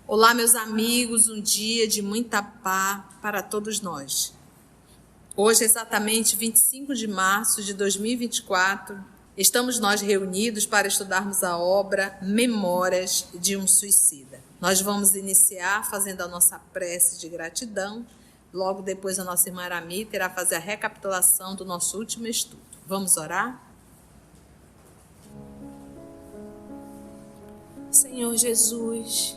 Olá, meus amigos, um dia de muita paz para todos nós. Hoje, exatamente 25 de março de 2024, estamos nós reunidos para estudarmos a obra Memórias de um Suicida. Nós vamos iniciar fazendo a nossa prece de gratidão. Logo depois, a nossa irmã Aramita irá fazer a recapitulação do nosso último estudo. Vamos orar? Senhor Jesus,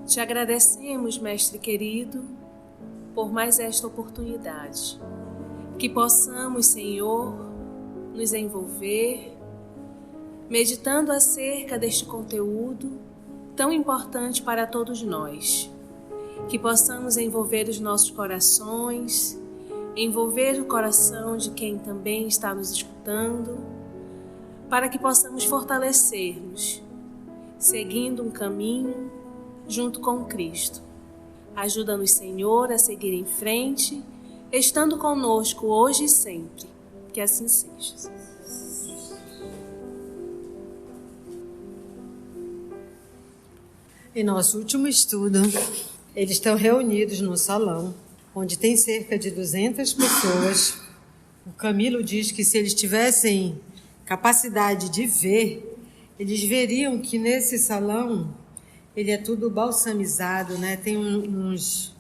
te agradecemos, Mestre querido, por mais esta oportunidade. Que possamos, Senhor, nos envolver, meditando acerca deste conteúdo tão importante para todos nós. Que possamos envolver os nossos corações, envolver o coração de quem também está nos escutando, para que possamos fortalecer-nos, seguindo um caminho junto com Cristo. Ajuda-nos, Senhor, a seguir em frente, estando conosco hoje e sempre. Que assim seja. Em nosso último estudo, eles estão reunidos no salão, onde tem cerca de 200 pessoas. O Camilo diz que se eles tivessem capacidade de ver, eles veriam que nesse salão ele é tudo balsamizado, né? Tem umas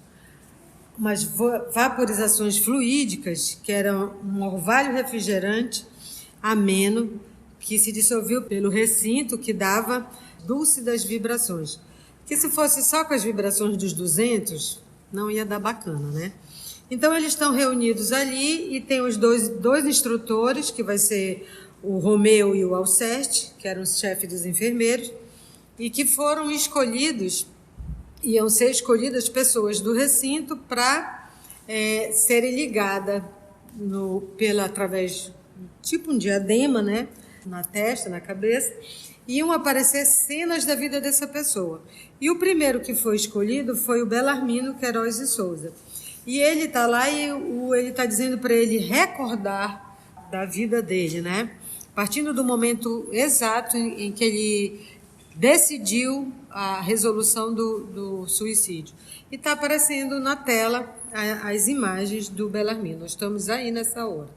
vaporizações fluídicas, que era um orvalho refrigerante ameno, que se dissolveu pelo recinto, que dava dúlcidas vibrações. Que se fosse só com as vibrações dos 200, não ia dar bacana, né? Então eles estão reunidos ali e tem os dois instrutores, que vai ser o Romeu e o Alceste, que eram os chefes dos enfermeiros, e que foram escolhidos, iam ser escolhidas pessoas do recinto para serem ligadas através tipo um diadema, né, na testa, na cabeça, iam aparecer cenas da vida dessa pessoa. E o primeiro que foi escolhido foi o Belarmino Queiroz de Souza. E ele está lá e ele está dizendo para ele recordar da vida dele, né? Partindo do momento exato em que ele decidiu a resolução do suicídio. E está aparecendo na tela as imagens do Belarmino. Nós estamos aí nessa hora.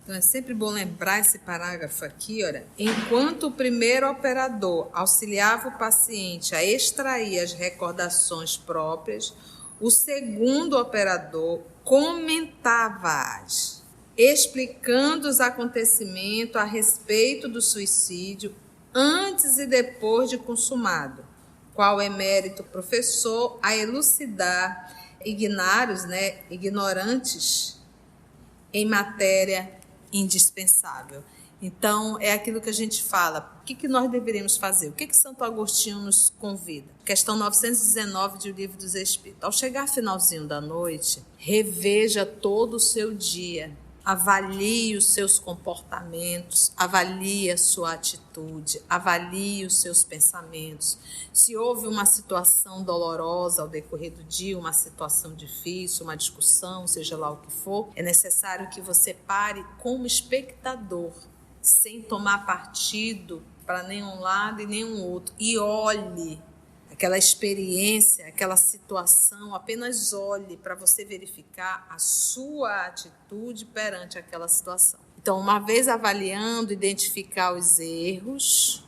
Então é sempre bom lembrar esse parágrafo aqui, olha. Enquanto o primeiro operador auxiliava o paciente a extrair as recordações próprias, o segundo operador comentava-as, explicando os acontecimentos a respeito do suicídio antes e depois de consumado, qual emérito professor a elucidar ignorantes em matéria indispensável. Então, é aquilo que a gente fala. O que nós deveríamos fazer? O que Santo Agostinho nos convida? Questão 919 do Livro dos Espíritos. Ao chegar finalzinho da noite, reveja todo o seu dia. Avalie os seus comportamentos, avalie a sua atitude, avalie os seus pensamentos. Se houve uma situação dolorosa ao decorrer do dia, uma situação difícil, uma discussão, seja lá o que for, é necessário que você pare como espectador, sem tomar partido para nenhum lado e nenhum outro, e olhe aquela experiência, aquela situação, apenas olhe para você verificar a sua atitude perante aquela situação. Então, uma vez avaliando, identificar os erros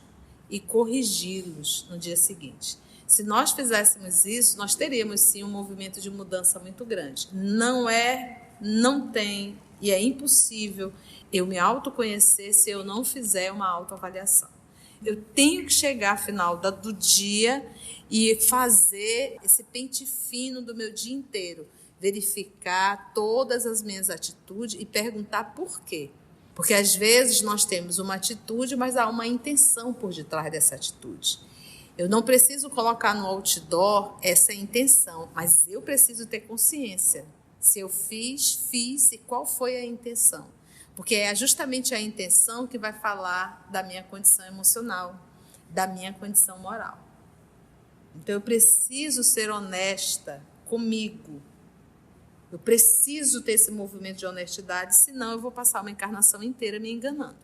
e corrigi-los no dia seguinte. Se nós fizéssemos isso, nós teríamos sim um movimento de mudança muito grande. Não tem e é impossível eu me autoconhecer se eu não fizer uma autoavaliação. Eu tenho que chegar ao final do dia e fazer esse pente fino do meu dia inteiro, verificar todas as minhas atitudes e perguntar por quê. Porque às vezes nós temos uma atitude, mas há uma intenção por detrás dessa atitude. Eu não preciso colocar no outdoor essa intenção, mas eu preciso ter consciência. Se eu fiz e qual foi a intenção. Porque é justamente a intenção que vai falar da minha condição emocional, da minha condição moral. Então, eu preciso ser honesta comigo. Eu preciso ter esse movimento de honestidade, senão eu vou passar uma encarnação inteira me enganando.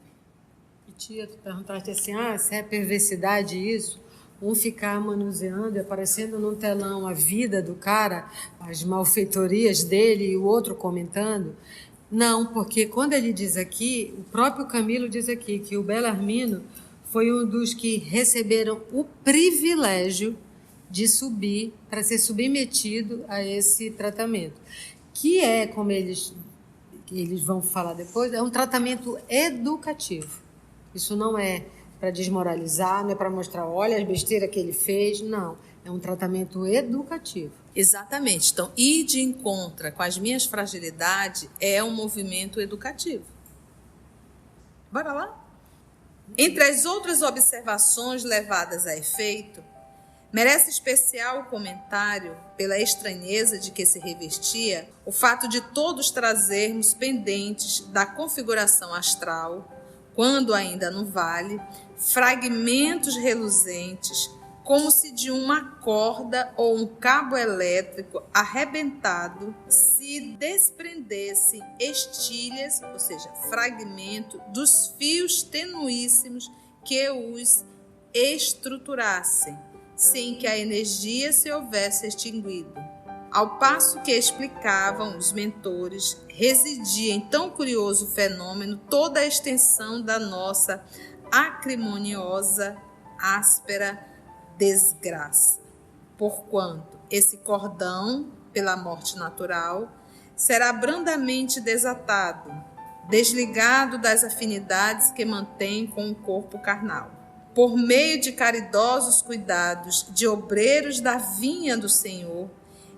E tia, tu perguntaste assim, se é perversidade isso? um ficar manuseando e aparecendo num telão a vida do cara, as malfeitorias dele, e o outro comentando. Não, porque quando ele diz aqui, o próprio Camilo diz aqui que o Bellarmino foi um dos que receberam o privilégio de subir, para ser submetido a esse tratamento, que é, como eles vão falar depois, é um tratamento educativo. Isso não é para desmoralizar, não é para mostrar, olha as besteiras que ele fez, não. É um tratamento educativo. Exatamente. Então, ir de encontro com as minhas fragilidades é um movimento educativo. Bora lá? Entre as outras observações levadas a efeito, merece especial comentário, pela estranheza de que se revestia, o fato de todos trazermos pendentes da configuração astral, quando ainda no vale, fragmentos reluzentes, como se de uma corda ou um cabo elétrico arrebentado se desprendessem estilhas, ou seja, fragmento dos fios tenuíssimos que os estruturassem, sem que a energia se houvesse extinguido. Ao passo que explicavam os mentores, residia em tão curioso fenômeno toda a extensão da nossa acrimoniosa, áspera desgraça, porquanto esse cordão, pela morte natural, será brandamente desatado, desligado das afinidades que mantém com o corpo carnal. Por meio de caridosos cuidados de obreiros da vinha do Senhor,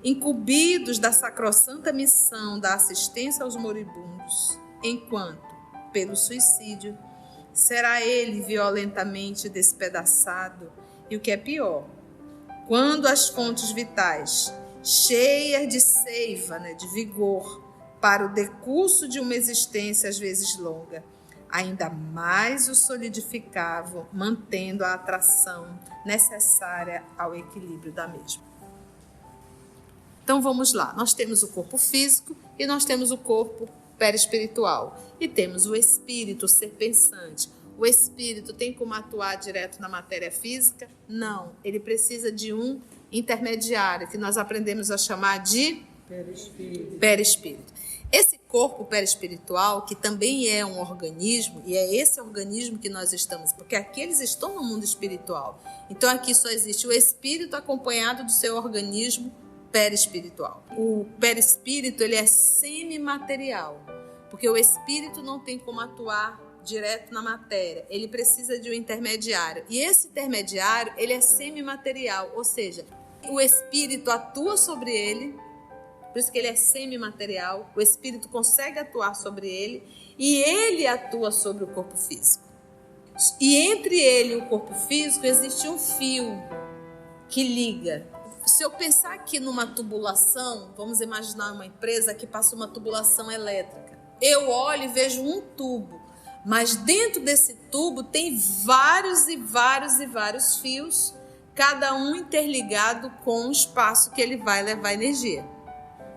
incumbidos da sacrossanta missão da assistência aos moribundos, enquanto, pelo suicídio, será ele violentamente despedaçado, e o que é pior, quando as fontes vitais, cheias de seiva, de vigor, para o decurso de uma existência às vezes longa, ainda mais o solidificavam, mantendo a atração necessária ao equilíbrio da mesma. Então vamos lá, nós temos o corpo físico e nós temos o corpo perispiritual e temos o espírito, o ser pensante. O espírito tem como atuar direto na matéria física? Não, ele precisa de um intermediário, que nós aprendemos a chamar de perispírito. Esse corpo perispiritual, que também é um organismo, e é esse organismo que nós estamos, porque aqui eles estão no mundo espiritual. Então aqui só existe o espírito acompanhado do seu organismo perispiritual. O perispírito, ele é semimaterial, porque o espírito não tem como atuar direto na matéria, ele precisa de um intermediário. E esse intermediário, ele é semimaterial, ou seja, o espírito atua sobre ele, por isso que ele é semimaterial, o espírito consegue atuar sobre ele e ele atua sobre o corpo físico. E entre ele e o corpo físico existe um fio que liga. Se eu pensar aqui numa tubulação, vamos imaginar uma empresa que passa uma tubulação elétrica. Eu olho e vejo um tubo. Mas dentro desse tubo tem vários e vários e vários fios, cada um interligado com o espaço que ele vai levar energia.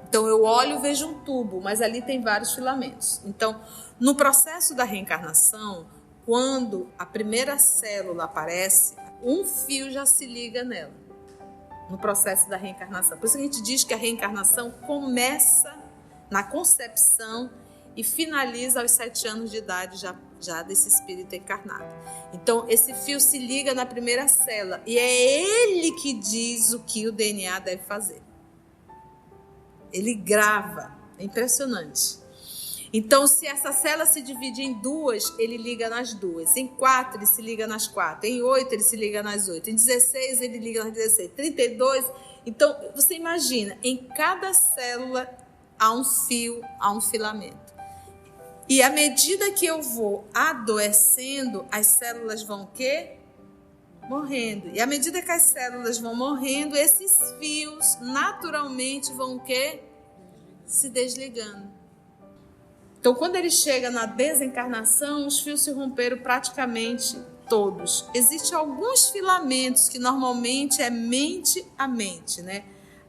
Então eu olho e vejo um tubo, mas ali tem vários filamentos. Então, no processo da reencarnação, quando a primeira célula aparece, um fio já se liga nela, no processo da reencarnação. Por isso que a gente diz que a reencarnação começa na concepção e finaliza aos 7 anos de idade já desse espírito encarnado. Então, esse fio se liga na primeira célula e é ele que diz o que o DNA deve fazer. Ele grava, é impressionante. Então, se essa célula se divide em 2, ele liga nas 2. Em 4, ele se liga nas 4. Em 8, ele se liga nas 8. Em 16, ele liga nas 16. 32, então, você imagina, em cada célula há um fio, há um filamento. E à medida que eu vou adoecendo, as células vão o quê? Morrendo. E à medida que as células vão morrendo, esses fios naturalmente vão o quê? Se desligando. Então, quando ele chega na desencarnação, os fios se romperam praticamente todos. Existem alguns filamentos que normalmente é mente a mente, né?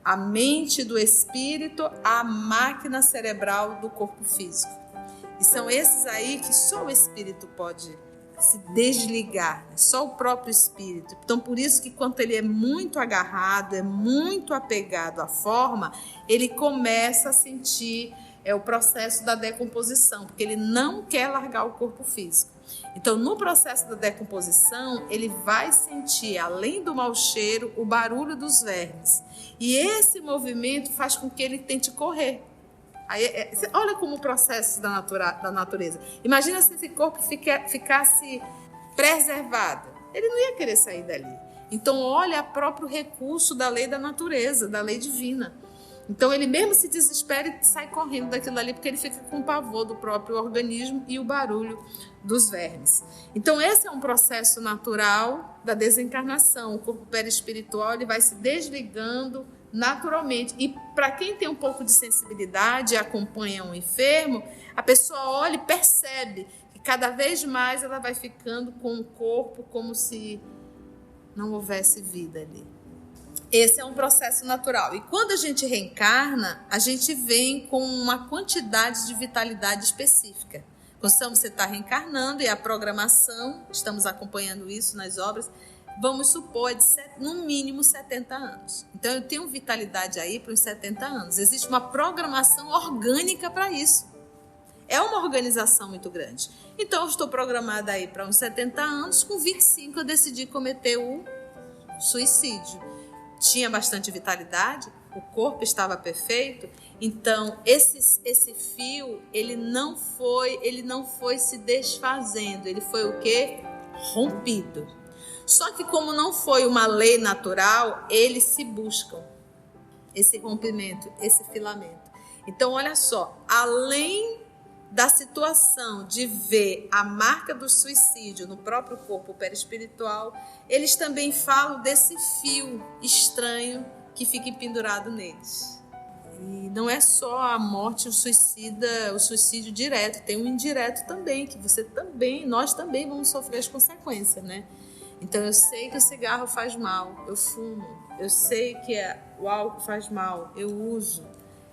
A mente do espírito, a máquina cerebral do corpo físico. E são esses aí que só o espírito pode se desligar, né? Só o próprio espírito. Então, por isso que quando ele é muito agarrado, é muito apegado à forma, ele começa a sentir o processo da decomposição, porque ele não quer largar o corpo físico. Então, no processo da decomposição, ele vai sentir, além do mau cheiro, o barulho dos vermes. E esse movimento faz com que ele tente correr. Aí, olha como o processo da natureza. Imagina se esse corpo ficasse preservado. Ele não ia querer sair dali. Então, olha o próprio recurso da lei da natureza, da lei divina. Então, ele mesmo se desespera e sai correndo daquilo ali, porque ele fica com pavor do próprio organismo e o barulho dos vermes. Então, esse é um processo natural da desencarnação. O corpo perispiritual ele vai se desligando naturalmente. E para quem tem um pouco de sensibilidade e acompanha um enfermo, a pessoa olha e percebe que cada vez mais ela vai ficando com o corpo como se não houvesse vida ali. Esse é um processo natural. E quando a gente reencarna, a gente vem com uma quantidade de vitalidade específica. Quando você está reencarnando e a programação, estamos acompanhando isso nas obras, vamos supor, no mínimo 70 anos. Então, eu tenho vitalidade aí para os 70 anos. Existe uma programação orgânica para isso. É uma organização muito grande. Então, eu estou programada aí para uns 70 anos. Com 25, eu decidi cometer o suicídio. Tinha bastante vitalidade, o corpo estava perfeito. Então, esse fio, ele não foi se desfazendo. Ele foi o quê? Rompido. Só que como não foi uma lei natural, eles se buscam esse rompimento, esse filamento. Então, olha só, além da situação de ver a marca do suicídio no próprio corpo perispiritual, eles também falam desse fio estranho que fica pendurado neles. E não é só a morte, o suicídio direto, tem um indireto também, que nós também vamos sofrer as consequências, né? Então, eu sei que o cigarro faz mal, eu fumo. Eu sei que o álcool faz mal, eu uso.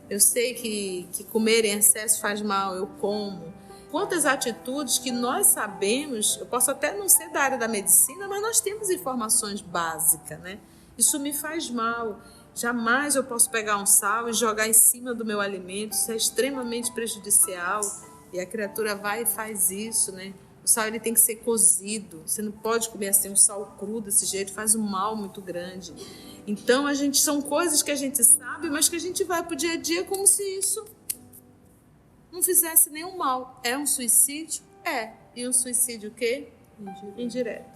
Eu sei que comer em excesso faz mal, eu como. Quantas atitudes que nós sabemos, eu posso até não ser da área da medicina, mas nós temos informações básicas, né? Isso me faz mal. Jamais eu posso pegar um sal e jogar em cima do meu alimento, isso é extremamente prejudicial. E a criatura vai e faz isso, né? O sal ele tem que ser cozido, você não pode comer assim um sal cru desse jeito, faz um mal muito grande. Então, são coisas que a gente sabe, mas que a gente vai pro dia a dia como se isso não fizesse nenhum mal. É um suicídio? É. E um suicídio o quê? Indireto.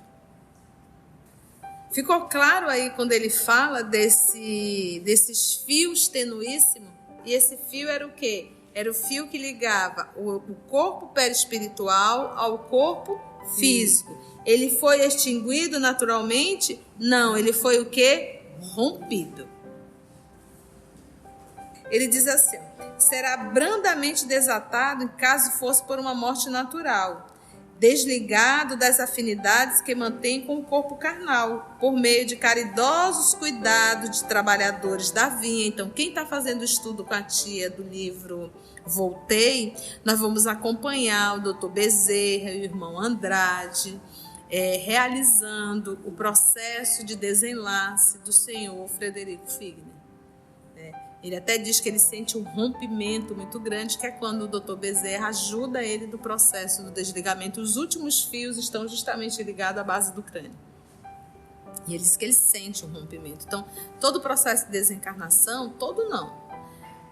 Ficou claro aí quando ele fala desses fios tenuíssimos? E esse fio era o quê? Era o fio que ligava o corpo perispiritual ao corpo físico. Ele foi extinguido naturalmente? Não, ele foi o quê? Rompido. Ele diz assim: será brandamente desatado em caso fosse por uma morte natural, desligado das afinidades que mantém com o corpo carnal, por meio de caridosos cuidados de trabalhadores da vinha. Então, quem está fazendo estudo com a tia do livro Voltei, nós vamos acompanhar o Dr. Bezerra e o irmão Andrade, realizando o processo de desenlace do senhor Frederico Figner. Ele até diz que ele sente um rompimento muito grande, que é quando o Dr. Bezerra ajuda ele no processo do desligamento. Os últimos fios estão justamente ligados à base do crânio. E ele diz que ele sente um rompimento. Então, todo o processo de desencarnação, todo não.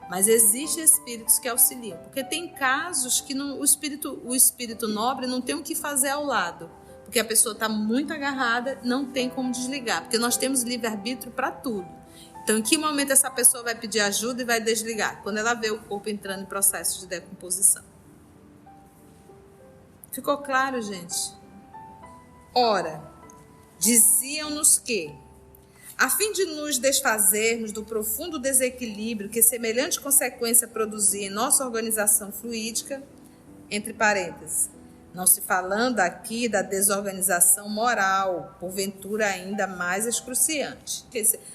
Mas existem espíritos que auxiliam. Porque tem casos que o espírito nobre não tem o que fazer ao lado. Porque a pessoa está muito agarrada, não tem como desligar. Porque nós temos livre-arbítrio para tudo. Então, em que momento essa pessoa vai pedir ajuda e vai desligar? Quando ela vê o corpo entrando em processo de decomposição. Ficou claro, gente? Ora, diziam-nos que, a fim de nos desfazermos do profundo desequilíbrio que semelhante consequência produzia em nossa organização fluídica, entre parênteses, não se falando aqui da desorganização moral, porventura ainda mais excruciante.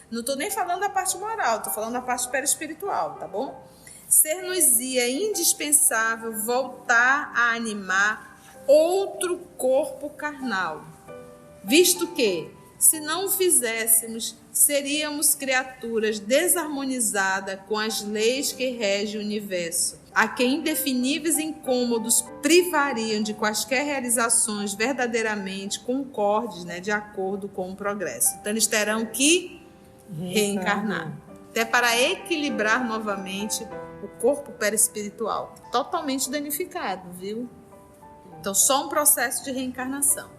Não estou nem falando da parte moral, estou falando da parte perispiritual, tá bom? Ser-nos-ia indispensável voltar a animar outro corpo carnal, visto que, se não o fizéssemos, seríamos criaturas desarmonizadas com as leis que regem o universo, a que indefiníveis incômodos privariam de quaisquer realizações verdadeiramente concordes, de acordo com o progresso. Então, eles terão que reencarnar, até para equilibrar novamente o corpo perispiritual, totalmente danificado, viu? Então, só um processo de reencarnação.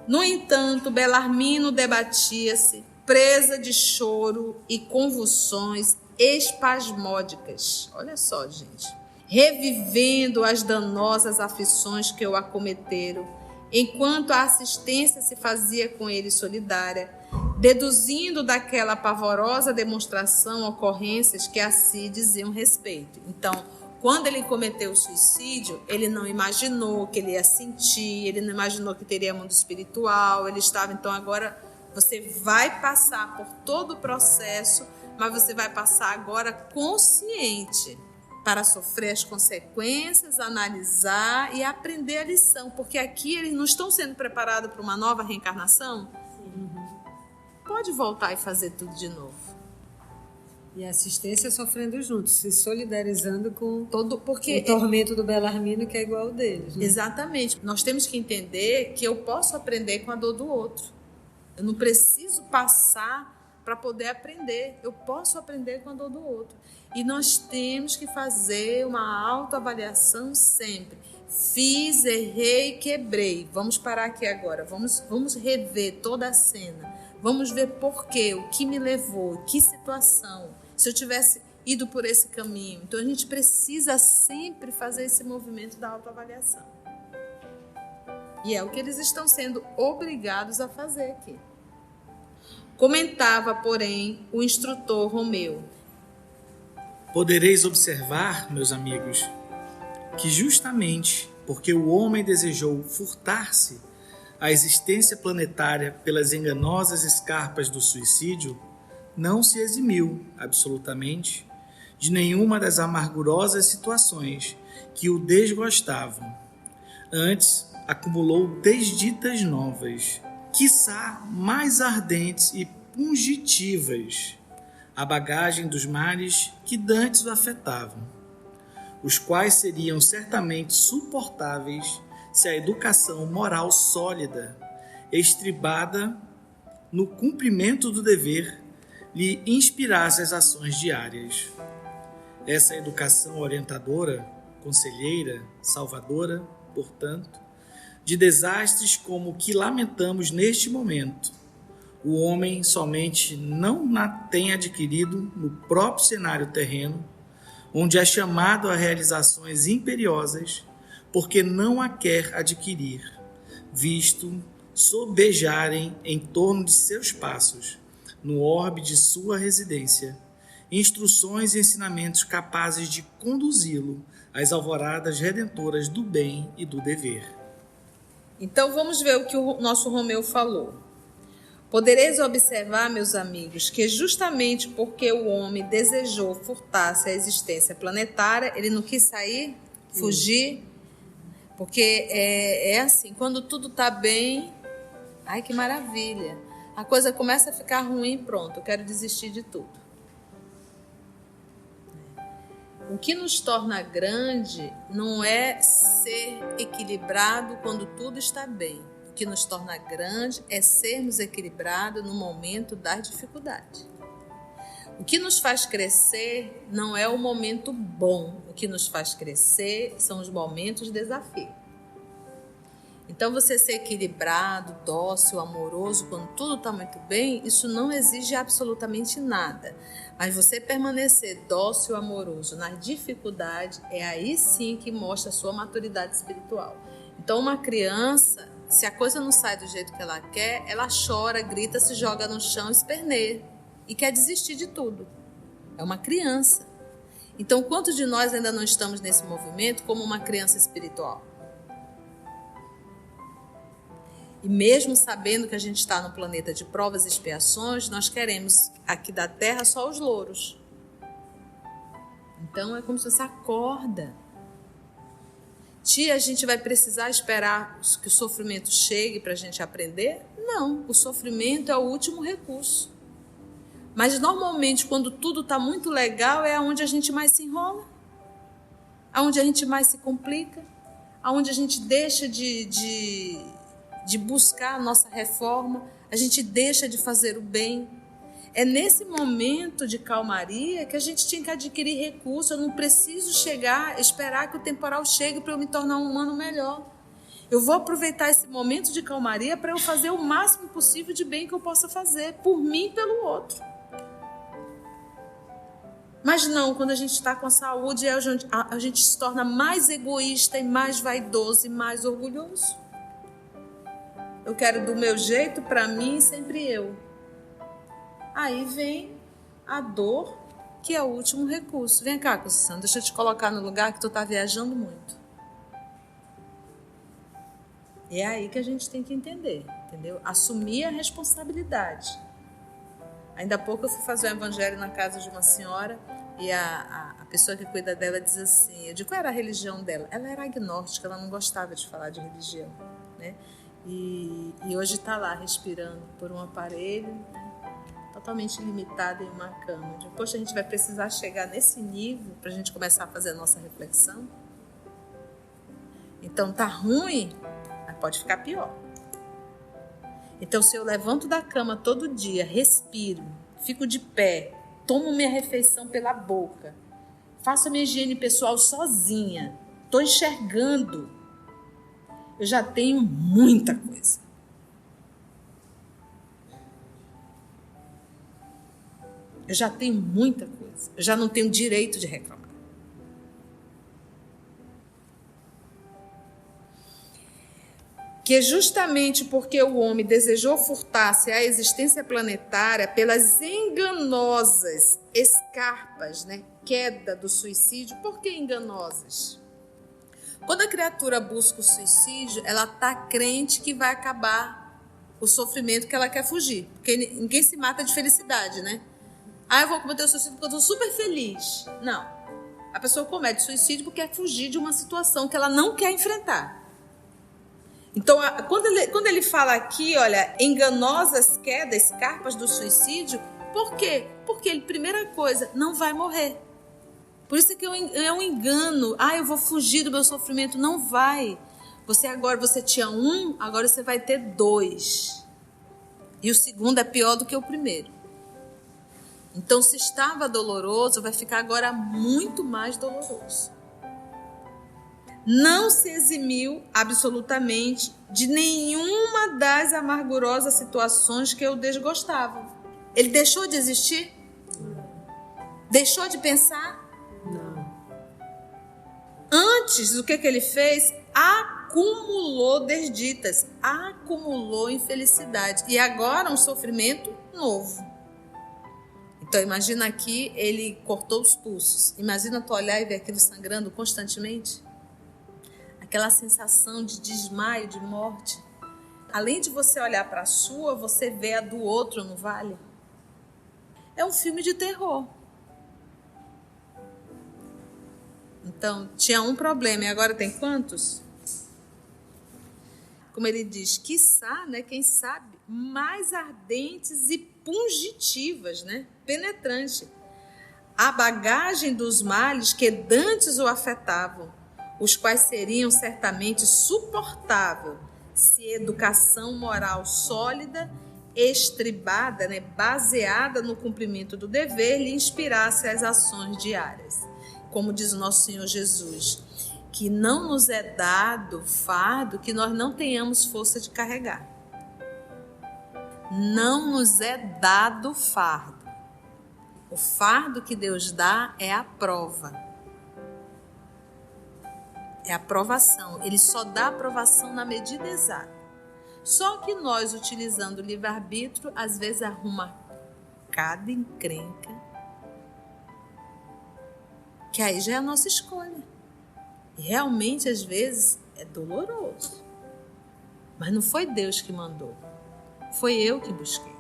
No entanto, Belarmino debatia-se, presa de choro e convulsões espasmódicas. Olha só, gente. Revivendo as danosas aflições que o acometeram, enquanto a assistência se fazia com ele solidária, deduzindo daquela pavorosa demonstração ocorrências que a si diziam respeito. Então, quando ele cometeu o suicídio, ele não imaginou que ele ia sentir, ele não imaginou que teria mundo espiritual, ele estava, então agora você vai passar por todo o processo, mas você vai passar agora consciente para sofrer as consequências, analisar e aprender a lição, porque aqui eles não estão sendo preparados para uma nova reencarnação. Pode voltar e fazer tudo de novo. E a assistência sofrendo juntos, se solidarizando com todo, porque o tormento do Belarmino, que é igual ao deles. Exatamente. Nós temos que entender que eu posso aprender com a dor do outro. Eu não preciso passar para poder aprender. Eu posso aprender com a dor do outro. E nós temos que fazer uma autoavaliação sempre. Fiz, errei, quebrei. Vamos parar aqui agora. Vamos rever toda a cena. Vamos ver por quê, o que me levou, que situação. Se eu tivesse ido por esse caminho. Então, a gente precisa sempre fazer esse movimento da autoavaliação. E é o que eles estão sendo obrigados a fazer aqui. Comentava, porém, o instrutor Romeu. Podereis observar, meus amigos, que justamente porque o homem desejou furtar-se à existência planetária pelas enganosas escarpas do suicídio, não se eximiu, absolutamente, de nenhuma das amargurosas situações que o desgostavam. Antes, acumulou desditas novas, quiçá mais ardentes e pungitivas, a bagagem dos males que dantes o afetavam, os quais seriam certamente suportáveis se a educação moral sólida, estribada no cumprimento do dever, lhe inspirasse as ações diárias. Essa educação orientadora, conselheira, salvadora, portanto, de desastres como o que lamentamos neste momento, o homem somente não na tem adquirido no próprio cenário terreno, onde é chamado a realizações imperiosas, porque não a quer adquirir, visto sobejarem em torno de seus passos, no orbe de sua residência, instruções e ensinamentos capazes de conduzi-lo às alvoradas redentoras do bem e do dever. Então vamos ver o que o nosso Romeu falou. Podereis observar, meus amigos, que justamente porque o homem desejou furtar-se à existência planetária, ele não quis sair, fugir, porque é assim, quando tudo está bem, ai que maravilha, a coisa começa a ficar ruim, pronto, eu quero desistir de tudo. O que nos torna grande não é ser equilibrado quando tudo está bem. O que nos torna grande é sermos equilibrados no momento das dificuldades. O que nos faz crescer não é o momento bom. O que nos faz crescer são os momentos de desafio. Então, você ser equilibrado, dócil, amoroso, quando tudo está muito bem, isso não exige absolutamente nada. Mas você permanecer dócil, amoroso nas dificuldades, é aí sim que mostra a sua maturidade espiritual. Então, uma criança, se a coisa não sai do jeito que ela quer, ela chora, grita, se joga no chão, esperneia e quer desistir de tudo. É uma criança. Então, quantos de nós ainda não estamos nesse movimento como uma criança espiritual? E mesmo sabendo que a gente está no planeta de provas e expiações, nós queremos aqui da Terra só os louros. Então é como se você acorda. Tia, a gente vai precisar esperar que o sofrimento chegue para a gente aprender? Não, o sofrimento é o último recurso. Mas normalmente quando tudo está muito legal é onde a gente mais se enrola, onde a gente mais se complica, onde a gente deixa de buscar a nossa reforma, a gente deixa de fazer o bem. É nesse momento de calmaria que a gente tinha que adquirir recursos. Eu não preciso esperar que o temporal chegue para eu me tornar um humano melhor. Eu vou aproveitar esse momento de calmaria para eu fazer o máximo possível de bem que eu possa fazer, por mim e pelo outro. Mas não, quando a gente está com saúde, a gente se torna mais egoísta e mais vaidoso e mais orgulhoso. Eu quero do meu jeito, para mim, sempre eu. Aí vem a dor, que é o último recurso. Vem cá, Conceição, deixa eu te colocar no lugar que tu está viajando muito. É aí que a gente tem que entender, entendeu? Assumir a responsabilidade. Ainda há pouco eu fui fazer um evangelho na casa de uma senhora e a pessoa que cuida dela diz assim, eu digo, qual era a religião dela? Ela era agnóstica, ela não gostava de falar de religião, né? E hoje está lá respirando por um aparelho, né? Totalmente limitada em uma cama. Eu digo, poxa, a gente vai precisar chegar nesse nível para a gente começar a fazer a nossa reflexão? Então tá ruim, mas pode ficar pior. Então, se eu levanto da cama todo dia, respiro, fico de pé, tomo minha refeição pela boca, faço a minha higiene pessoal sozinha, estou enxergando, eu já tenho muita coisa. Eu já tenho muita coisa. Eu já não tenho direito de reclamar. Que é justamente porque o homem desejou furtar-se à existência planetária pelas enganosas escarpas, né? Queda do suicídio. Por que enganosas? Quando a criatura busca o suicídio, ela está crente que vai acabar o sofrimento que ela quer fugir. Porque ninguém se mata de felicidade, né? Eu vou cometer o suicídio porque eu estou super feliz. Não. A pessoa comete suicídio porque quer fugir de uma situação que ela não quer enfrentar. Então, quando ele fala aqui, olha, enganosas quedas, escarpas do suicídio, por quê? Porque ele, primeira coisa, não vai morrer. Por isso que é um engano. Eu vou fugir do meu sofrimento. Não vai. Você tinha um, agora você vai ter 2. E o segundo é pior do que o primeiro. Então, se estava doloroso, vai ficar agora muito mais doloroso. Não se eximiu absolutamente de nenhuma das amargurosas situações que eu desgostava. Ele deixou de existir? Deixou de pensar? Não. Antes, o que ele fez? Acumulou desditas, acumulou infelicidade. E agora um sofrimento novo. Então, imagina aqui, ele cortou os pulsos. Imagina tu olhar e ver aquilo sangrando constantemente. Aquela sensação de desmaio, de morte. Além de você olhar para a sua, você vê a do outro no vale. É um filme de terror. Então, tinha um problema e agora tem quantos? Como ele diz, quiçá, né, quem sabe, mais ardentes e pungitivas, né, penetrantes. A bagagem dos males que dantes o afetavam, os quais seriam certamente suportáveis se educação moral sólida, estribada, né, baseada no cumprimento do dever, lhe inspirasse as ações diárias. Como diz o nosso Senhor Jesus, que não nos é dado fardo que nós não tenhamos força de carregar. Não nos é dado fardo. O fardo que Deus dá é a prova. É a aprovação. Ele só dá aprovação na medida exata. Só que nós, utilizando o livre-arbítrio, às vezes arruma cada encrenca, que aí já é a nossa escolha. E realmente, às vezes, é doloroso. Mas não foi Deus que mandou. Foi eu que busquei.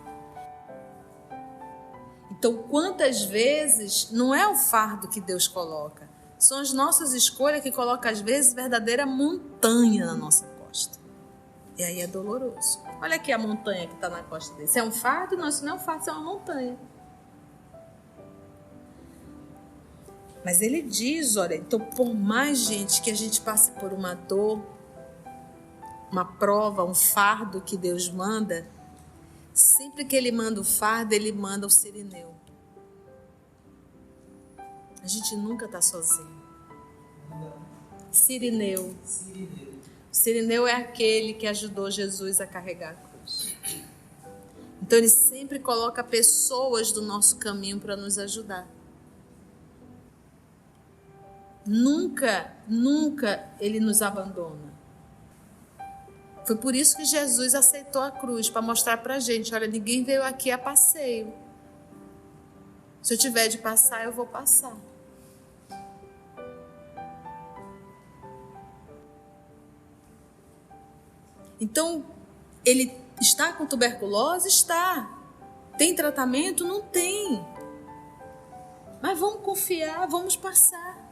Então, quantas vezes não é o fardo que Deus coloca, São as nossas escolhas que colocam, às vezes, verdadeira montanha na nossa costa. E aí é doloroso. Olha aqui a montanha que está na costa dele. Isso é um fardo? Não, isso não é um fardo, isso é uma montanha. Mas ele diz, olha, então por mais, gente, que a gente passe por uma dor, uma prova, um fardo que Deus manda, sempre que ele manda o fardo, ele manda o sirineu. A gente nunca está sozinho. Sirineu. Sirineu é aquele que ajudou Jesus a carregar a cruz. Então ele sempre coloca pessoas do nosso caminho para nos ajudar. Nunca ele nos abandona. Foi por isso que Jesus aceitou a cruz, para mostrar para a gente, olha, ninguém veio aqui a passeio. Se eu tiver de passar, eu vou passar. Então, ele está com tuberculose? Está. Tem tratamento? Não tem. Mas vamos confiar, vamos passar.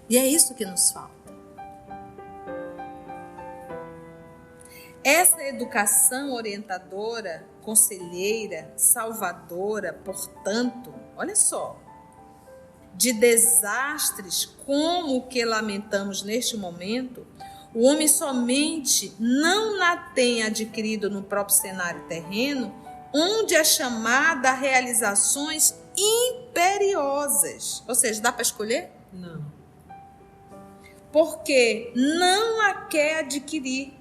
E é isso que nos falta. Essa educação orientadora, conselheira, salvadora, portanto, olha só, de desastres como o que lamentamos neste momento, o homem somente não a tem adquirido no próprio cenário terreno, onde é chamada a realizações imperiosas. Ou seja, dá para escolher? Não. Porque não a quer adquirir,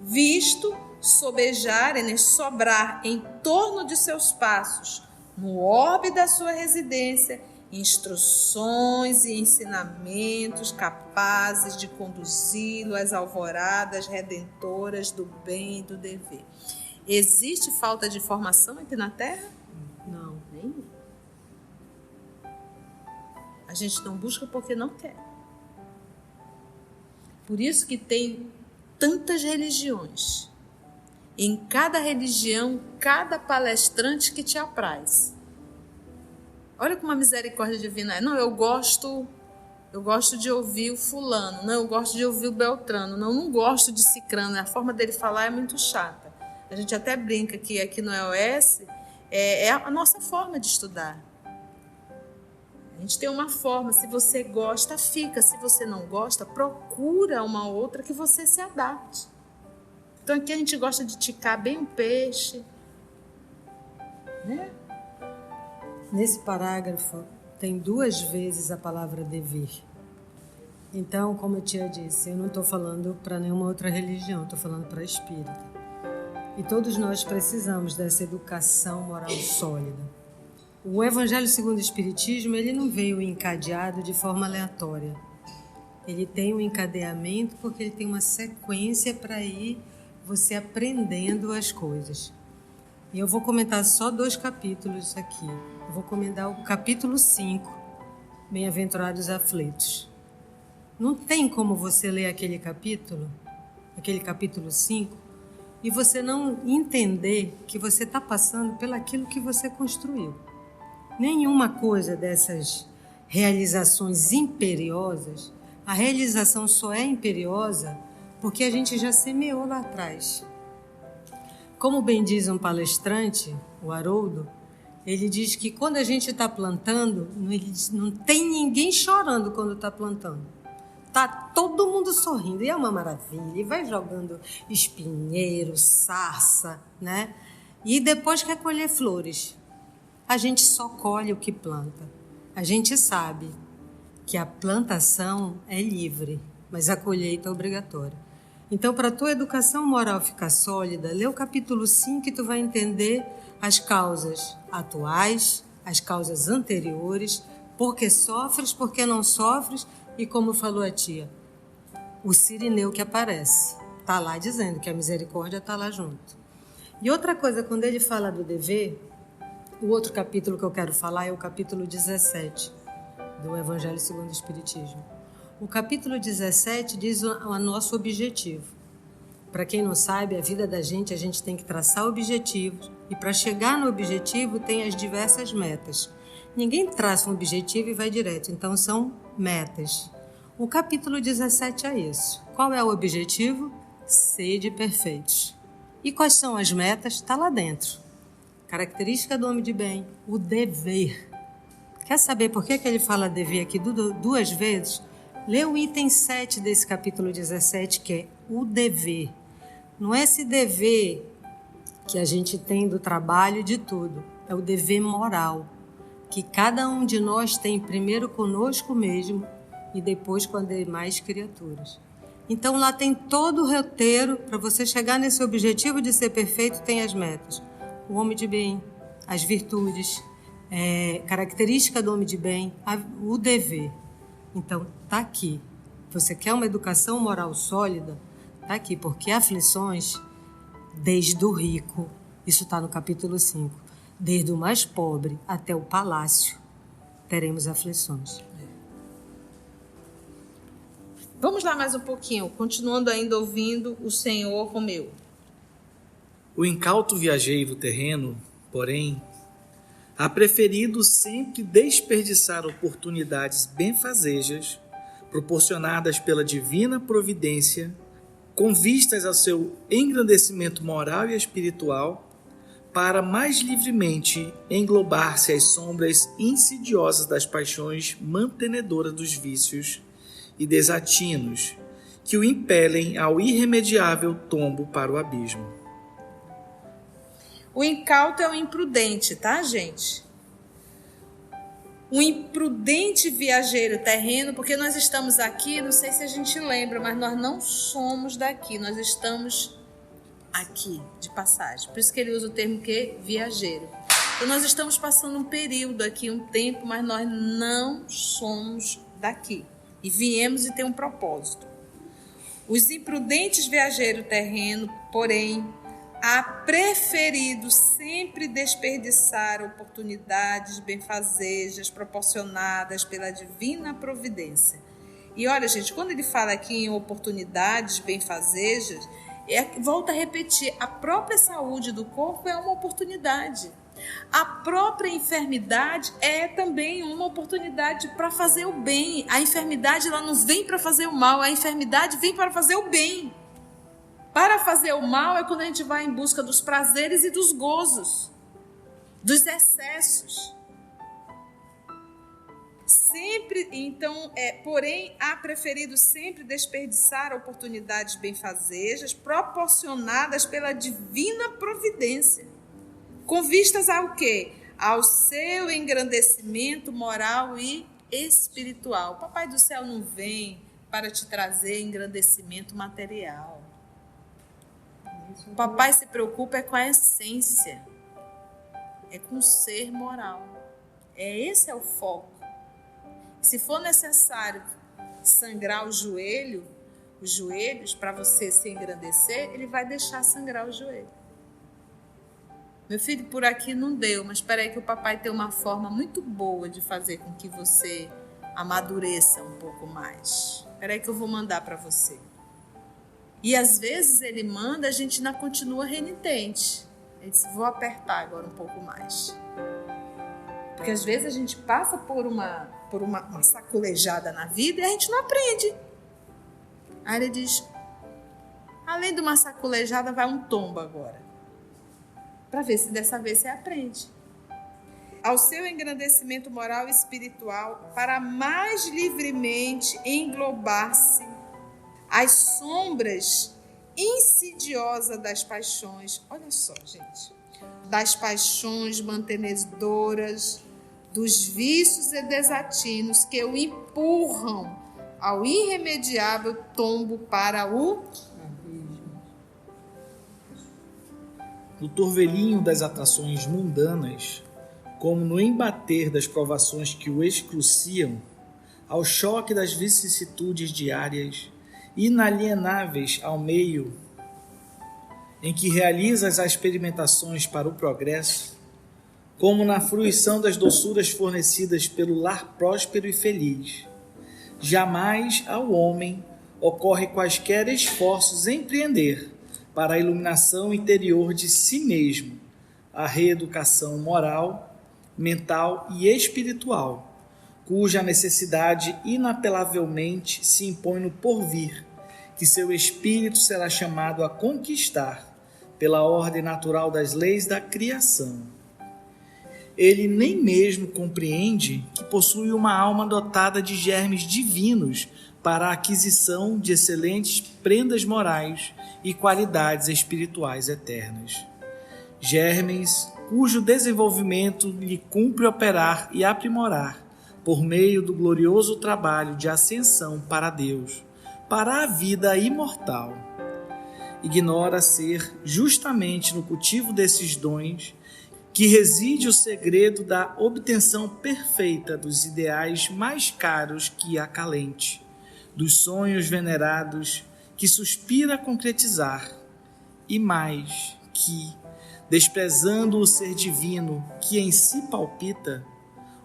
visto sobejar, sobrar em torno de seus passos, no orbe da sua residência, instruções e ensinamentos capazes de conduzi-lo às alvoradas redentoras do bem e do dever. Existe falta de formação aqui na Terra? Não. Nenhum. A gente não busca porque não quer. Por isso que tem tantas religiões. Em cada religião, cada palestrante que te apraz. Olha como a misericórdia divina é. Não, eu gosto de ouvir o fulano. Não, eu gosto de ouvir o Beltrano. Não gosto de Cicrano. A forma dele falar é muito chata. A gente até brinca que aqui no EOS é a nossa forma de estudar. A gente tem uma forma, se você gosta, fica. Se você não gosta, procura uma outra que você se adapte. Então aqui a gente gosta de ticar bem o peixe, né? Nesse parágrafo tem 2 vezes a palavra dever. Então, como a tia disse, eu não estou falando para nenhuma outra religião, estou falando para a espírita. E todos nós precisamos dessa educação moral sólida. O Evangelho segundo o Espiritismo, ele não veio encadeado de forma aleatória. Ele tem um encadeamento porque ele tem uma sequência para ir você aprendendo as coisas. E eu vou comentar só 2 capítulos aqui. Eu vou comentar o capítulo 5, Bem-aventurados aflitos. Não tem como você ler aquele capítulo 5, e você não entender que você está passando pelaquilo que você construiu. Nenhuma coisa dessas realizações imperiosas, a realização só é imperiosa porque a gente já semeou lá atrás. Como bem diz um palestrante, o Haroldo, ele diz que quando a gente está plantando, não tem ninguém chorando quando está plantando. Está todo mundo sorrindo, e é uma maravilha, e vai jogando espinheiro, sarça, né? E depois quer colher flores. A gente só colhe o que planta. A gente sabe que a plantação é livre, mas a colheita é obrigatória. Então, para a tua educação moral ficar sólida, lê o capítulo 5 e tu vai entender as causas atuais, as causas anteriores, por que sofres, por que não sofres, e como falou a tia, o sirineu que aparece. Está lá dizendo que a misericórdia está lá junto. E outra coisa, quando ele fala do dever, o outro capítulo que eu quero falar é o capítulo 17 do Evangelho segundo o Espiritismo. O capítulo 17 diz o nosso objetivo. Para quem não sabe, a vida da gente, a gente tem que traçar objetivos, e para chegar no objetivo tem as diversas metas. Ninguém traça um objetivo e vai direto, então são metas. O capítulo 17 é isso. Qual é o objetivo? Sede perfeitos. E quais são as metas? Está lá dentro. Característica do homem de bem, o dever. Quer saber por que ele fala dever aqui duas vezes? Lê o item 7 desse capítulo 17, que é o dever. Não é esse dever que a gente tem do trabalho de tudo. É o dever moral, que cada um de nós tem primeiro conosco mesmo e depois com as demais criaturas. Então lá tem todo o roteiro para você chegar nesse objetivo de ser perfeito, tem as metas. O homem de bem, as virtudes, característica do homem de bem, o dever. Então tá aqui. Você quer uma educação moral sólida? Tá aqui, porque aflições, desde o rico, isso está no capítulo 5, desde o mais pobre até o palácio, teremos aflições. Vamos lá mais um pouquinho, continuando ainda ouvindo o Senhor Romeu. O incauto viajeiro terreno, porém, há preferido sempre desperdiçar oportunidades benfazejas proporcionadas pela divina providência, com vistas ao seu engrandecimento moral e espiritual, para mais livremente englobar-se às sombras insidiosas das paixões mantenedoras dos vícios e desatinos que o impelem ao irremediável tombo para o abismo. O incauto é o imprudente, tá, gente? Um imprudente viajeiro terreno, porque nós estamos aqui, não sei se a gente lembra, mas nós não somos daqui, nós estamos aqui, de passagem. Por isso que ele usa o termo que? Viajeiro. Então nós estamos passando um período aqui, um tempo, mas nós não somos daqui. E viemos e tem um propósito. Os imprudentes viajeiros terreno, porém, há preferido sempre desperdiçar oportunidades benfazejas proporcionadas pela divina providência. E olha, gente, quando ele fala aqui em oportunidades benfazejas, volta a repetir, a própria saúde do corpo é uma oportunidade. A própria enfermidade é também uma oportunidade para fazer o bem. A enfermidade ela não vem para fazer o mal, a enfermidade vem para fazer o bem. Para fazer o mal é quando a gente vai em busca dos prazeres e dos gozos, dos excessos. Sempre, então, porém, há preferido sempre desperdiçar oportunidades benfazejas proporcionadas pela divina providência. Com vistas ao quê? Ao seu engrandecimento moral e espiritual. O Papai do Céu não vem para te trazer engrandecimento material. O Papai se preocupa com a essência, é com o ser moral. Esse é o foco. Se for necessário sangrar os joelhos para você se engrandecer, ele vai deixar sangrar o joelho. Meu filho, por aqui não deu, mas espera aí que o papai tem uma forma muito boa de fazer com que você amadureça um pouco mais. Espera aí que eu vou mandar para você. E às vezes ele manda, a gente ainda continua renitente. Ele diz, vou apertar agora um pouco mais. Porque às vezes a gente passa por uma sacolejada na vida e a gente não aprende. Aí ele diz, além de uma sacolejada, vai um tombo agora. Para ver se dessa vez você aprende. Ao seu engrandecimento moral e espiritual, para mais livremente englobar-se as sombras insidiosas das paixões. Olha só, gente. Das paixões mantenedoras, dos vícios e desatinos que o empurram ao irremediável tombo para o No turvelinho das atrações mundanas, como no embater das provações que o excruciam, ao choque das vicissitudes diárias, inalienáveis ao meio em que realizas as experimentações para o progresso, como na fruição das doçuras fornecidas pelo lar próspero e feliz, jamais ao homem ocorre quaisquer esforços empreender para a iluminação interior de si mesmo, a reeducação moral, mental e espiritual, cuja necessidade inapelavelmente se impõe no porvir, que seu espírito será chamado a conquistar pela ordem natural das leis da criação. Ele nem mesmo compreende que possui uma alma dotada de germes divinos para a aquisição de excelentes prendas morais e qualidades espirituais eternas. Germes cujo desenvolvimento lhe cumpre operar e aprimorar por meio do glorioso trabalho de ascensão para Deus, para a vida imortal. Ignora ser justamente no cultivo desses dons que reside o segredo da obtenção perfeita dos ideais mais caros que acalente, dos sonhos venerados que suspira a concretizar, e mais que, desprezando o ser divino que em si palpita,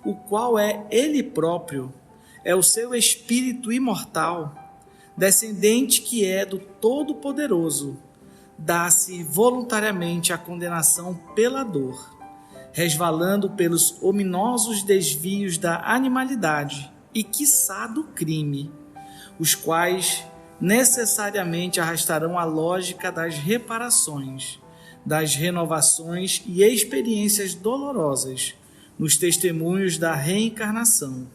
o qual é ele próprio, é o seu espírito imortal, descendente que é do Todo-Poderoso, dá-se voluntariamente à condenação pela dor, resvalando pelos ominosos desvios da animalidade e, quiçá, do crime, os quais necessariamente arrastarão a lógica das reparações, das renovações e experiências dolorosas nos testemunhos da reencarnação,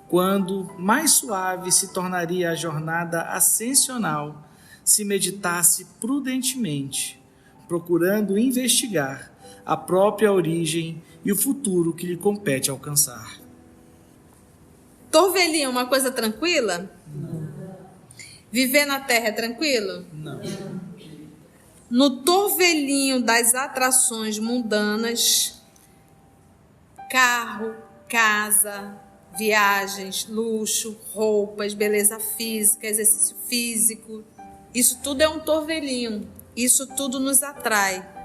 quando mais suave se tornaria a jornada ascensional se meditasse prudentemente, procurando investigar a própria origem e o futuro que lhe compete alcançar. Torvelinho é uma coisa tranquila? Não. Viver na Terra é tranquilo? Não. No torvelinho das atrações mundanas, carro, casa, viagens, luxo, roupas, beleza física, exercício físico, isso tudo é um torvelinho, isso tudo nos atrai.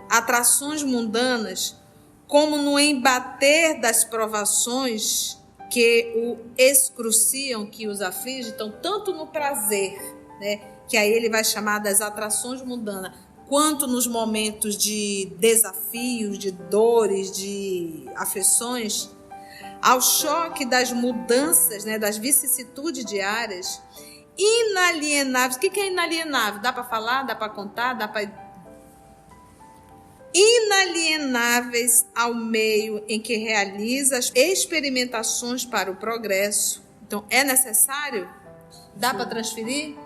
Atrações mundanas, como no embater das provações que o excruciam, que os afligem, então tanto no prazer, né, que aí ele vai chamar das atrações mundanas, quanto nos momentos de desafios, de dores, de aflições, ao choque das mudanças, né, das vicissitudes diárias, inalienáveis. O que é inalienável? Dá para falar? Dá para contar? Dá para... Inalienáveis ao meio em que realiza as experimentações para o progresso. Então, é necessário? Dá para transferir?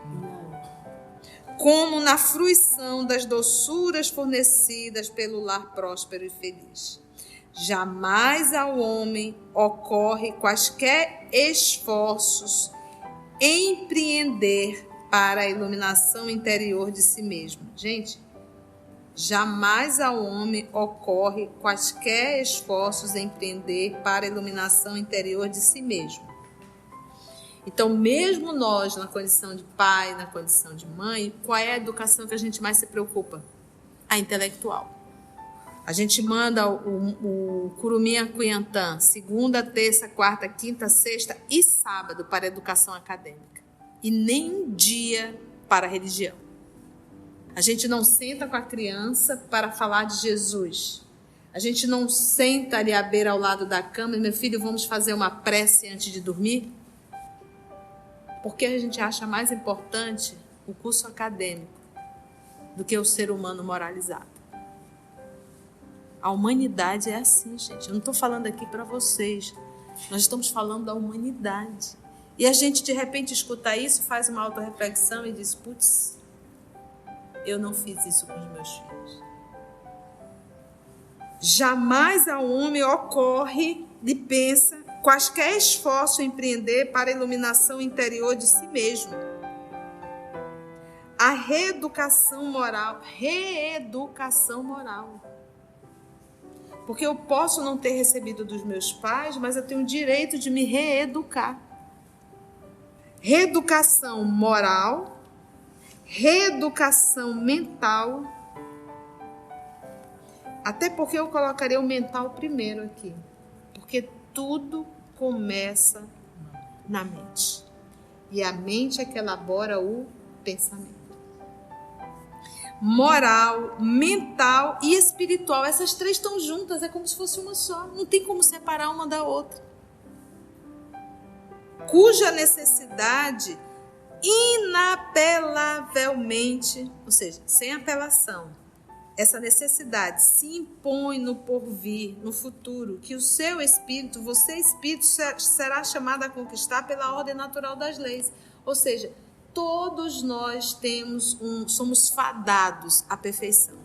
Como na fruição das doçuras fornecidas pelo lar próspero e feliz. Jamais ao homem ocorre quaisquer esforços empreender para a iluminação interior de si mesmo. Gente, jamais ao homem ocorre quaisquer esforços empreender para a iluminação interior de si mesmo. Então, mesmo nós, na condição de pai, na condição de mãe, qual é a educação que a gente mais se preocupa? A intelectual. A gente manda o Curumim Cunhantã, segunda, terça, quarta, quinta, sexta e sábado para a educação acadêmica. E nem um dia para a religião. A gente não senta com a criança para falar de Jesus. A gente não senta ali à beira ao lado da cama e, meu filho, vamos fazer uma prece antes de dormir? Porque a gente acha mais importante o curso acadêmico do que o ser humano moralizado. A humanidade é assim, gente. Eu não estou falando aqui para vocês. Nós estamos falando da humanidade. E a gente, de repente, escuta isso, faz uma autorreflexão e diz, putz, eu não fiz isso com os meus filhos. Jamais ao homem ocorre e pensa quaisquer esforço empreender para a iluminação interior de si mesmo. A reeducação moral. Porque eu posso não ter recebido dos meus pais, mas eu tenho o direito de me reeducar. Reeducação moral, reeducação mental. Até porque eu colocaria o mental primeiro aqui. Porque tudo começa na mente. E a mente é que elabora o pensamento. moral, mental e espiritual. Essas três estão juntas, é como se fosse uma só. Não tem como separar uma da outra. Cuja necessidade inapelavelmente, ou seja, sem apelação, essa necessidade se impõe no porvir, no futuro, que o seu espírito, você espírito, será chamado a conquistar pela ordem natural das leis. Ou seja, todos nós somos fadados à perfeição.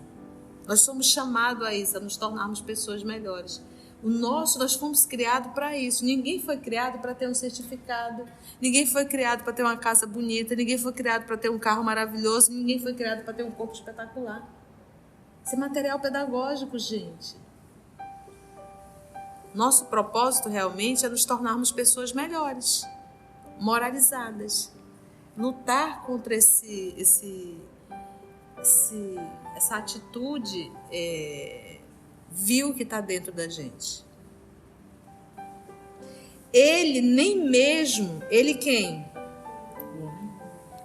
Nós somos chamados a isso, a nos tornarmos pessoas melhores. Nós fomos criados para isso. Ninguém foi criado para ter um certificado. Ninguém foi criado para ter uma casa bonita. Ninguém foi criado para ter um carro maravilhoso. Ninguém foi criado para ter um corpo espetacular. Isso é material pedagógico, gente. Nosso propósito realmente é nos tornarmos pessoas melhores, moralizadas. Lutar contra essa atitude vil que está dentro da gente. Ele nem mesmo, ele quem?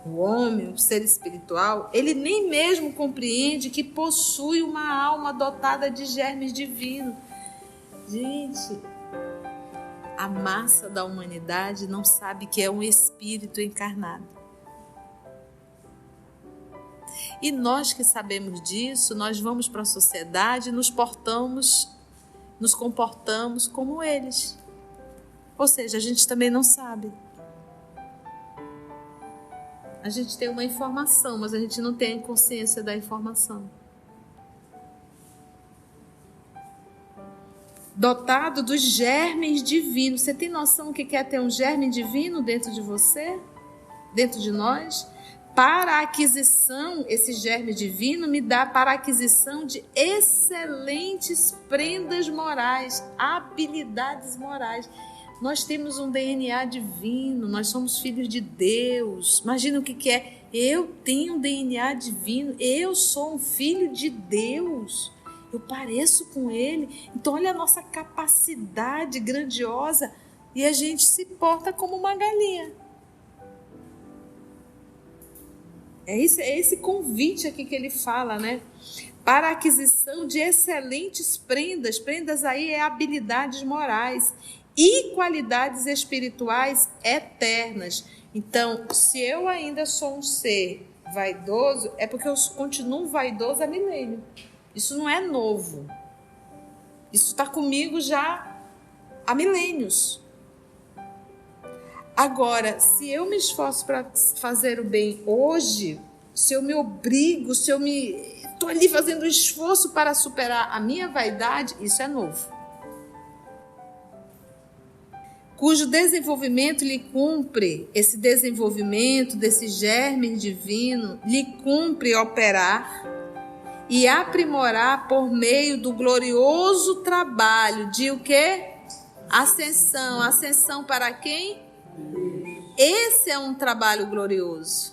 O homem, o ser espiritual, ele nem mesmo compreende que possui uma alma dotada de germes divinos. Gente, a massa da humanidade não sabe que é um espírito encarnado. E nós que sabemos disso, nós vamos para a sociedade e nos comportamos como eles. Ou seja, a gente também não sabe. A gente tem uma informação, mas a gente não tem consciência da informação. Dotado dos germes divinos. Você tem noção do que é ter um germe divino dentro de você? Dentro de nós? Para a aquisição, esse germe divino me dá para a aquisição de excelentes prendas morais, habilidades morais. Nós temos um DNA divino, nós somos filhos de Deus. Imagina o que é. Eu tenho um DNA divino, eu sou um filho de Deus. Eu pareço com Ele. Então olha a nossa capacidade grandiosa e a gente se porta como uma galinha. É esse convite aqui que ele fala, né? Para a aquisição de excelentes prendas. Prendas aí é habilidades morais e qualidades espirituais eternas. Então, se eu ainda sou um ser vaidoso, é porque eu continuo vaidoso há milênio. Isso não é novo. Isso está comigo já há milênios. Agora, se eu me esforço para fazer o bem hoje, se eu me obrigo, se eu estou ali fazendo um esforço para superar a minha vaidade, isso é novo. Cujo desenvolvimento lhe cumpre, esse desenvolvimento desse germe divino, lhe cumpre operar e aprimorar por meio do glorioso trabalho de o quê? Ascensão. Ascensão para quem? Esse é um trabalho glorioso.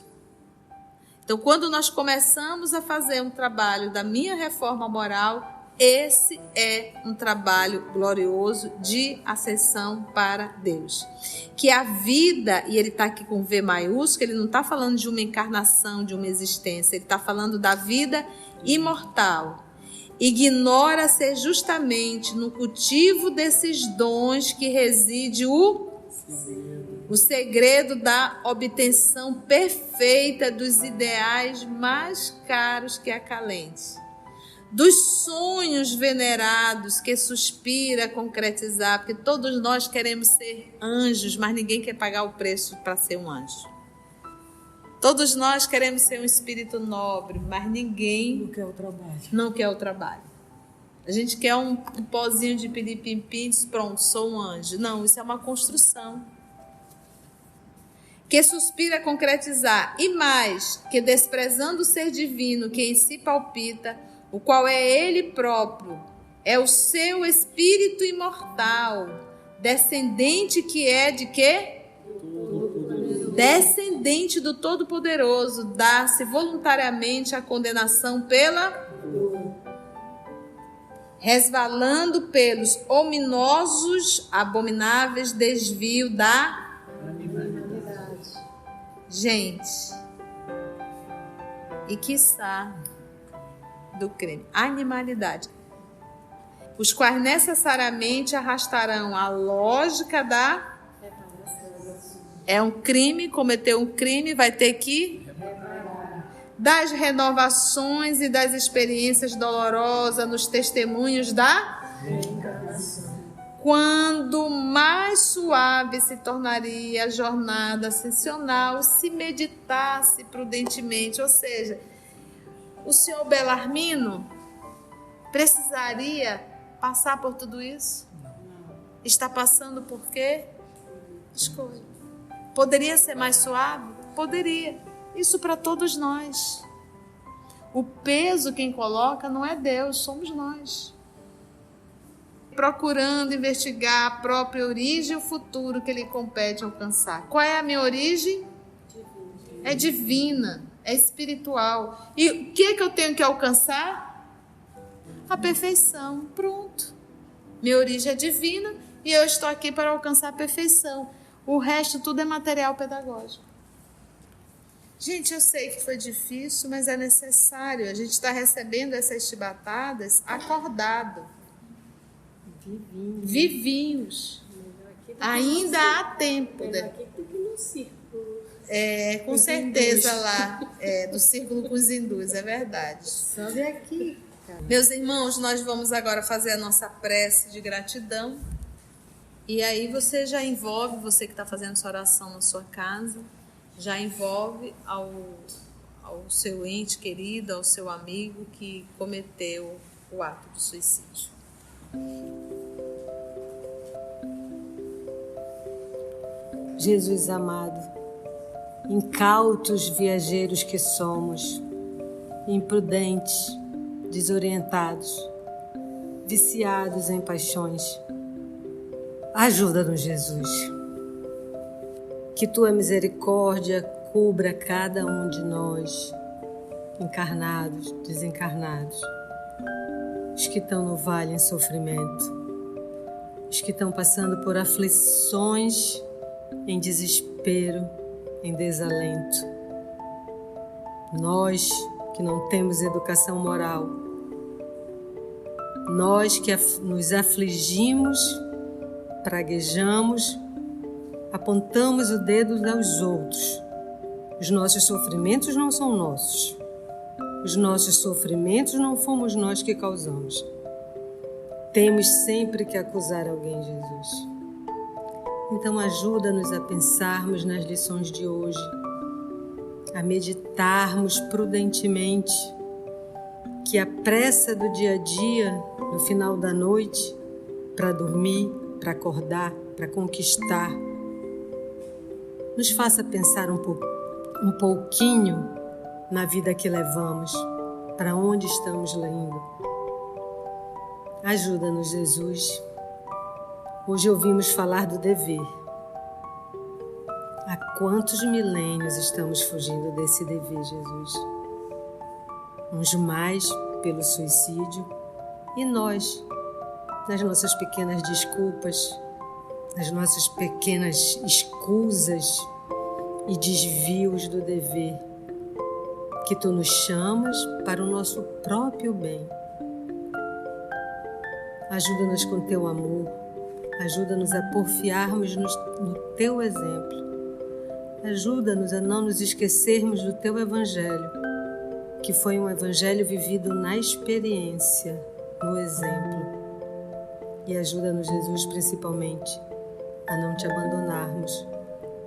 Então, quando nós começamos a fazer um trabalho da minha reforma moral, esse é um trabalho glorioso de ascensão para Deus. Que a vida, e ele está aqui com V maiúsculo, ele não está falando de uma encarnação, de uma existência, ele está falando da vida imortal. Ignora ser justamente no cultivo desses dons que reside o segredo da obtenção perfeita dos ideais mais caros que acalente, dos sonhos venerados que suspira a concretizar, porque todos nós queremos ser anjos, mas ninguém quer pagar o preço para ser um anjo. Todos nós queremos ser um espírito nobre, mas ninguém não quer o trabalho. A gente quer um pozinho de piripim-pim, pronto, sou um anjo. Não, isso é uma construção. Que suspira a concretizar, e mais, que desprezando o ser divino que em si palpita, o qual é ele próprio, é o seu espírito imortal, descendente que é de quê? Descendente do Todo-Poderoso, dá-se voluntariamente a condenação pela... resvalando pelos ominosos, abomináveis desvio da... Gente, e quiçá do crime. Animalidade. Os quais necessariamente arrastarão a lógica da... É um crime, cometeu um crime, vai ter que... Das renovações e das experiências dolorosas nos testemunhos da... Quando mais suave se tornaria a jornada ascensional se meditasse prudentemente. Ou seja, o senhor Belarmino precisaria passar por tudo isso? Não. Está passando por quê? Escolha. Poderia ser mais suave? Poderia. Isso para todos nós. O peso quem coloca não é Deus, somos nós. Procurando investigar a própria origem e o futuro que lhe compete alcançar. Qual é a minha origem? É divina, é espiritual. E o que é que eu tenho que alcançar? A perfeição. Pronto. Minha origem é divina e eu estou aqui para alcançar a perfeição. O resto tudo é material pedagógico. Gente, eu sei que foi difícil, mas é necessário. A gente está recebendo essas chibatadas acordado. Vivinhos. Ainda há tempo. Com certeza lá, do círculo com os hindus, é verdade. Sobe aqui, cara. Meus irmãos, nós vamos agora fazer a nossa prece de gratidão. E aí você já envolve, você que está fazendo sua oração na sua casa, já envolve ao seu ente querido, ao seu amigo que cometeu o ato de suicídio. Jesus amado, incautos viajeiros que somos, imprudentes, desorientados, viciados em paixões, ajuda-nos, Jesus. Que tua misericórdia cubra cada um de nós, encarnados, desencarnados, os que estão no vale em sofrimento, os que estão passando por aflições, em desespero, em desalento. Nós que não temos educação moral, nós que nos afligimos, praguejamos, apontamos o dedo aos outros. Os nossos sofrimentos não são nossos. Os nossos sofrimentos não fomos nós que causamos. Temos sempre que acusar alguém, Jesus. Então ajuda-nos a pensarmos nas lições de hoje, a meditarmos prudentemente, que a pressa do dia a dia, no final da noite, para dormir, para acordar, para conquistar, nos faça pensar um pouquinho na vida que levamos, para onde estamos indo. Ajuda-nos, Jesus. Hoje ouvimos falar do dever. Há quantos milênios estamos fugindo desse dever, Jesus? Uns mais pelo suicídio e nós, nas nossas pequenas desculpas, nas nossas pequenas escusas e desvios do dever, que Tu nos chamas para o nosso próprio bem. Ajuda-nos com Teu amor, ajuda-nos a porfiarmos no Teu exemplo, ajuda-nos a não nos esquecermos do Teu Evangelho, que foi um Evangelho vivido na experiência, no exemplo. E ajuda-nos, Jesus, principalmente, a não Te abandonarmos,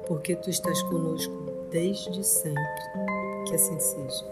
porque Tu estás conosco desde sempre. Que assim seja.